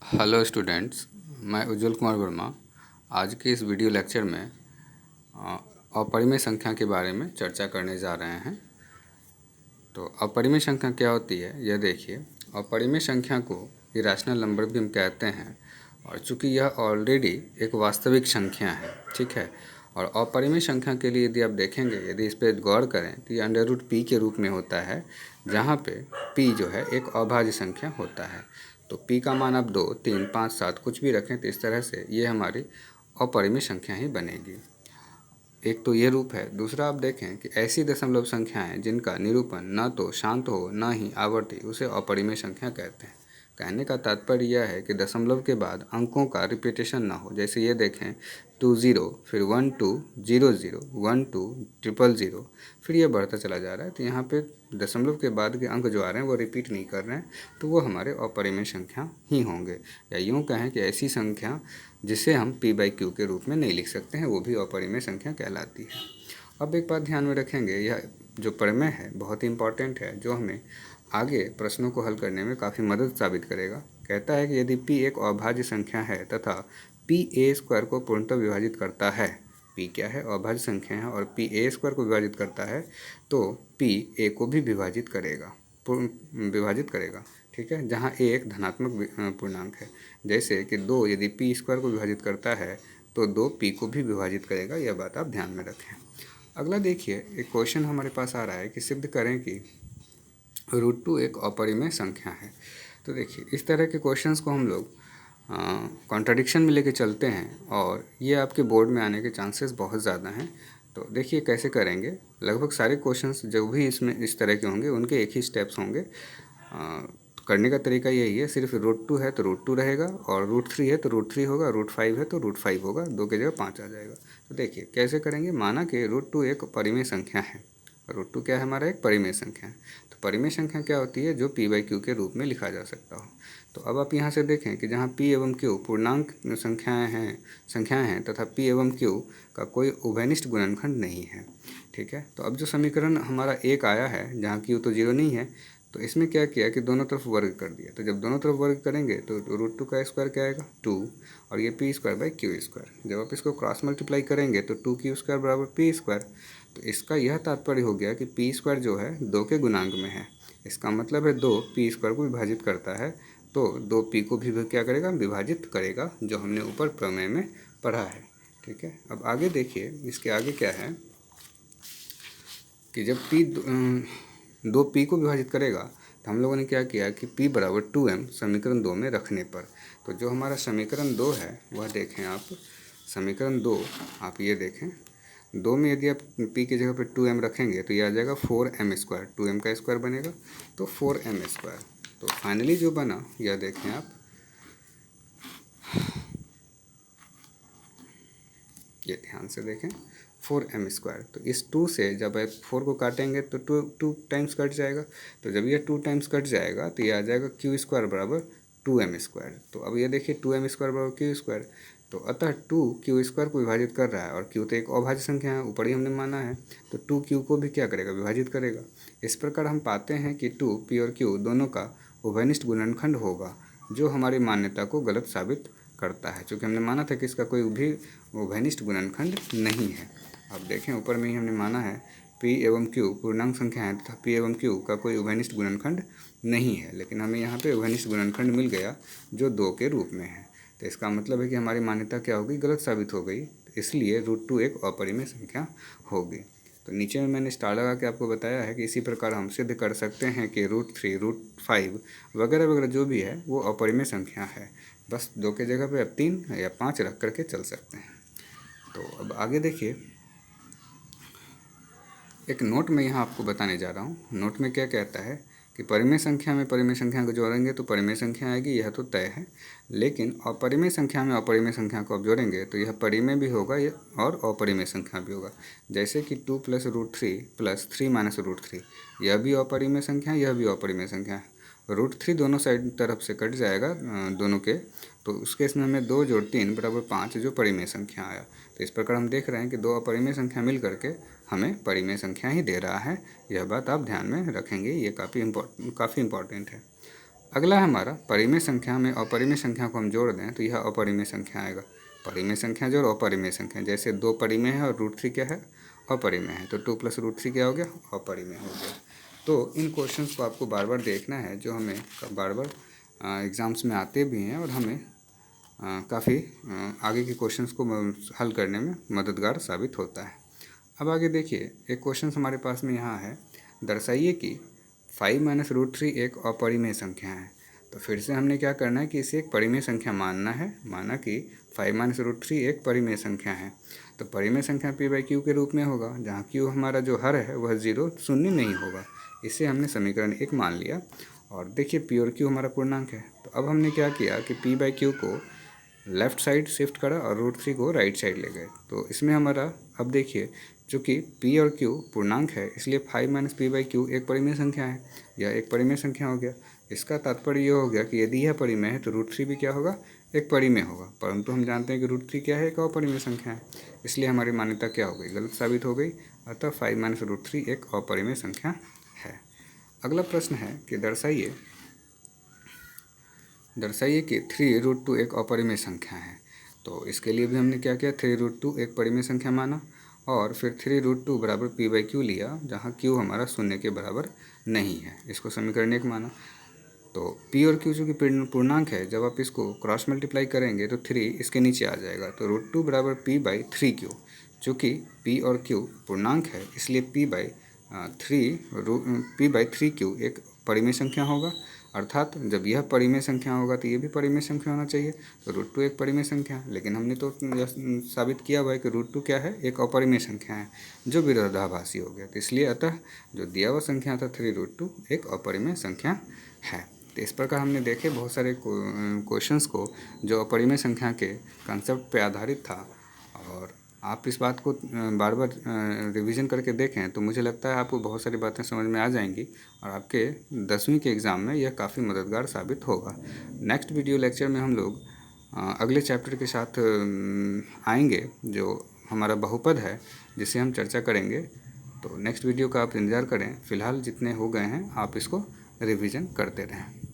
Hello students, मैं उज्जवल कुमार वर्मा आज के इस वीडियो लेक्चर में अपरिमेय संख्या के बारे में चर्चा करने जा रहे हैं। तो अपरिमेय संख्या क्या होती है यह देखिए। अपरिमेय संख्या को इरेशनल नंबर भी हम कहते हैं और चूंकि यह ऑलरेडी एक वास्तविक संख्या है, ठीक है। और अपरिमेय संख्या के लिए यदि आप देखेंगे, यदि इस पर गौर करें तो ये अंडर रूट पी के रूप में होता है, जहाँ पे पी जो है एक अभाज्य संख्या होता है। तो पी का मान आप 2, 3, 5, 7 कुछ भी रखें तो इस तरह से ये हमारी अपरिमेय संख्या ही बनेगी। एक तो ये रूप है। दूसरा आप देखें कि ऐसी दशमलव संख्याएं जिनका निरूपण न तो शांत हो न ही आवर्ती, उसे अपरिमेय संख्या कहते हैं। कहने का तात्पर्य यह है कि दशमलव के बाद अंकों का रिपीटेशन ना हो। जैसे ये देखें 20, फिर 1200, 1200, फिर ये बढ़ता चला जा रहा है। तो यहाँ पे दशमलव के बाद के अंक जो आ रहे हैं वो रिपीट नहीं कर रहे हैं, तो वो हमारे अपरिमेय संख्या ही होंगे। या यूँ कहें कि ऐसी संख्या जिसे हम p/q के रूप में नहीं लिख सकते हैं, वो भी अपरिमेय संख्या कहलाती है। अब एक बात ध्यान में रखेंगे, यह जो प्रमेय है बहुत ही इम्पॉर्टेंट है, जो हमें आगे प्रश्नों को हल करने में काफ़ी मदद साबित करेगा। कहता है कि यदि p एक अभाज्य संख्या है तथा p(a)² को पूर्णतः विभाजित करता है, p क्या है, अभाज्य संख्या है, और p(a)² को विभाजित करता है तो p a को भी विभाजित करेगा, ठीक है, जहाँ a एक धनात्मक पूर्णांक है। जैसे कि 2 यदि p² को विभाजित करता है तो 2 p को भी विभाजित करेगा। यह बात आप ध्यान में रखें। अगला देखिए, एक क्वेश्चन हमारे पास आ रहा है कि सिद्ध करें कि √2 एक अपरिमेय संख्या है। तो देखिए, इस तरह के क्वेश्चंस को हम लोग कॉन्ट्राडिक्शन में लेके चलते हैं और ये आपके बोर्ड में आने के चांसेस बहुत ज़्यादा हैं। तो देखिए कैसे करेंगे। लगभग सारे क्वेश्चंस जो भी इसमें इस तरह के होंगे उनके एक ही स्टेप्स होंगे। करने का तरीका यही है, सिर्फ √2 है तो √2 रहेगा, और √3 है तो √3 होगा, √5 है तो √5 होगा, 2 की जगह 5 आ जाएगा। तो देखिए कैसे करेंगे। माना कि √2 एक परिमेय संख्या है। √2 क्या है, हमारा एक परिमेय संख्या है। तो परिमेय संख्या क्या होती है, जो p/q के रूप में लिखा जा सकता हो। तो अब आप यहाँ से देखें कि जहाँ p एवं q पूर्णांक संख्याएं हैं तथा p एवं q का कोई उभयनिष्ठ गुणनखंड नहीं है, ठीक है। तो अब जो समीकरण हमारा एक आया है, जहाँ q तो 0 नहीं है, तो इसमें क्या किया कि दोनों तरफ वर्ग कर दिया। तो जब दोनों तरफ वर्ग करेंगे तो √2 का स्क्वायर क्या आएगा, 2, और ये p²/q²। जब आप इसको क्रॉस मल्टीप्लाई करेंगे तो 2q² बराबर p²। तो इसका यह तात्पर्य हो गया कि p² जो है 2 के गुणांक में है। इसका मतलब है 2 p² को विभाजित करता है, तो 2p को भी क्या करेगा, विभाजित करेगा, जो हमने ऊपर प्रमेय में पढ़ा है, ठीक है। अब आगे देखिए, इसके आगे क्या है कि जब p 2p को विभाजित करेगा तो हम लोगों ने क्या किया कि p बराबर 2m समीकरण 2 में रखने पर, तो जो हमारा समीकरण 2 है वह देखें आप। समीकरण 2 आप ये देखें, 2 में यदि आप p की जगह पर 2m रखेंगे तो ये आ जाएगा 4m²। 2m का स्क्वायर बनेगा तो 4m²। तो फाइनली जो बना यह देखें आप, ये ध्यान से देखें, 4m²। तो इस 2 से जब आप 4 को काटेंगे तो 2 टाइम्स कट जाएगा। तो जब ये 2 टाइम्स कट जाएगा तो ये आ जाएगा q² बराबर 2m²। तो अब ये देखिए 2m² बराबर q²। तो अतः 2 q² को विभाजित कर रहा है, और q तो एक अभाज्य संख्या है, ऊपर ही हमने माना है, तो 2q को भी क्या करेगा, विभाजित करेगा। इस प्रकार हम पाते हैं कि 2p और q दोनों का उभयनिष्ठ गुणनखंड होगा, जो हमारी मान्यता को गलत साबित करता है, क्योंकि हमने माना था कि इसका कोई भी उभयनिष्ठ गुणनखंड नहीं है। अब देखें, ऊपर में ही हमने माना है p एवं q पूर्णांक संख्या है तथा p एवं q का कोई उभयनिष्ठ गुणनखंड नहीं है, लेकिन हमें यहाँ पे उभयनिष्ठ गुणनखंड मिल गया जो 2 के रूप में है। तो इसका मतलब है कि हमारी मान्यता क्या होगी, गलत साबित हो गई। इसलिए √2 एक अपरिमेय संख्या होगी। तो नीचे में मैंने स्टार लगा के आपको बताया है कि इसी प्रकार हम सिद्ध कर सकते हैं कि √3, √5 वगैरह वगैरह जो भी है वो अपरिमेय संख्या है। बस 2 के जगह पे अब 3 या 5 रख करके चल सकते हैं। तो अब आगे देखिए, एक नोट में यहाँ आपको बताने जा रहा हूँ। नोट में क्या कहता है कि परिमेय संख्या में परिमेय संख्या को जोड़ेंगे तो परिमेय संख्या आएगी, यह तो तय है। लेकिन अपरिमेय संख्या में अपरिमेय संख्या को आप जोड़ेंगे तो यह परिमेय भी होगा और अपरिमेय संख्या भी होगा। जैसे कि 2 + √3 + 3 - √3, यह भी अपरिमेय संख्या है, यह भी अपरिमेय संख्या है। √3 दोनों साइड तरफ से कट जाएगा दोनों के, तो उस केस में हमें 2 + 3 = 5 जो परिमेय संख्या आया। तो इस प्रकार हम देख रहे हैं कि 2 अपरिमेय संख्या मिल करके हमें परिमेय संख्या ही दे रहा है। यह बात आप ध्यान में रखेंगे, ये काफ़ी इम्पोर्टेंट है। अगला है हमारा परिमेय संख्या में अपरिमेय संख्या को हम जोड़ दें तो यह अपरिमेय संख्या आएगा। परिमेय संख्या जोड़ अपरिमेय संख्या, जैसे 2 परिमेय है और √3 क्या है, अपरिमेय है, तो 2 + √3 क्या हो गया, अपरिमेय हो गया। तो इन क्वेश्चंस को आपको बार बार देखना है, जो हमें बार बार एग्ज़ाम्स में आते भी हैं और हमें काफ़ी आगे के क्वेश्चंस को हल करने में मददगार साबित होता है। अब आगे देखिए, एक क्वेश्चन हमारे पास में यहाँ है, दर्शाइए कि 5 - √3 एक अपरिमेय संख्या है। तो फिर से हमने क्या करना है कि इसे एक परिमेय संख्या मानना है। माना कि 5 - √3 एक परिमेय संख्या है, तो परिमेय संख्या p/q के रूप में होगा, जहाँ q हमारा जो हर है वह 0 शून्य नहीं होगा। इसे हमने समीकरण 1 मान लिया। और देखिए p और q हमारा पूर्णांक है, तो अब हमने क्या किया कि p/q को लेफ़्ट साइड शिफ्ट करा और √3 को राइट साइड ले गए। तो इसमें हमारा अब देखिए, चूँकि p और q पूर्णांक है, इसलिए 5 - p/q एक परिमेय संख्या है। यह एक परिमेय संख्या हो गया। इसका तात्पर्य ये हो गया कि यदि यह परिमेय है तो √3 भी क्या होगा, एक परिमेय होगा। परंतु हम जानते हैं कि √3 क्या है, एक अपरिमेय संख्या है, इसलिए हमारी मान्यता क्या हो गई, गलत साबित हो गई। अतः 5 - √3 एक अपरिमेय संख्या है। अगला प्रश्न है कि दर्शाइए कि 3√2 एक अपरिमेय संख्या है। तो इसके लिए भी हमने क्या किया, 3√2 एक परिमेय संख्या माना और फिर 3√2 बराबर p/q लिया, जहाँ q हमारा शून्य के बराबर नहीं है। इसको समीकरण 1 माना। तो p और q जो कि पूर्णांक है, जब आप इसको क्रॉस मल्टीप्लाई करेंगे तो 3 इसके नीचे आ जाएगा। तो √2 बराबर p/3q। चूँकि p और q पूर्णांक है, इसलिए p/3q एक परिमेय संख्या होगा। अर्थात जब यह परिमेय संख्या होगा तो ये भी परिमेय संख्या होना चाहिए। तो √2 एक परिमेय संख्या है, लेकिन हमने तो साबित किया हुआ है कि √2 क्या है, एक अपरिमेय संख्या है, जो विरोधाभासी हो गया। तो इसलिए अतः जो दिया हुआ संख्या था 3√2 एक अपरिमेय संख्या है। तो इस प्रकार हमने देखे बहुत सारे क्वेश्चंस को जो अपरिमेय संख्या के कंसेप्ट पे आधारित था। और आप इस बात को बार बार रिवीजन करके देखें तो मुझे लगता है आपको बहुत सारी बातें समझ में आ जाएंगी और आपके 10वीं के एग्ज़ाम में यह काफ़ी मददगार साबित होगा। नेक्स्ट वीडियो लेक्चर में हम लोग अगले चैप्टर के साथ आएंगे, जो हमारा बहुपद है, जिसे हम चर्चा करेंगे। तो नेक्स्ट वीडियो का आप इंतज़ार करें। फ़िलहाल जितने हो गए हैं आप इसको रिवीजन करते रहें।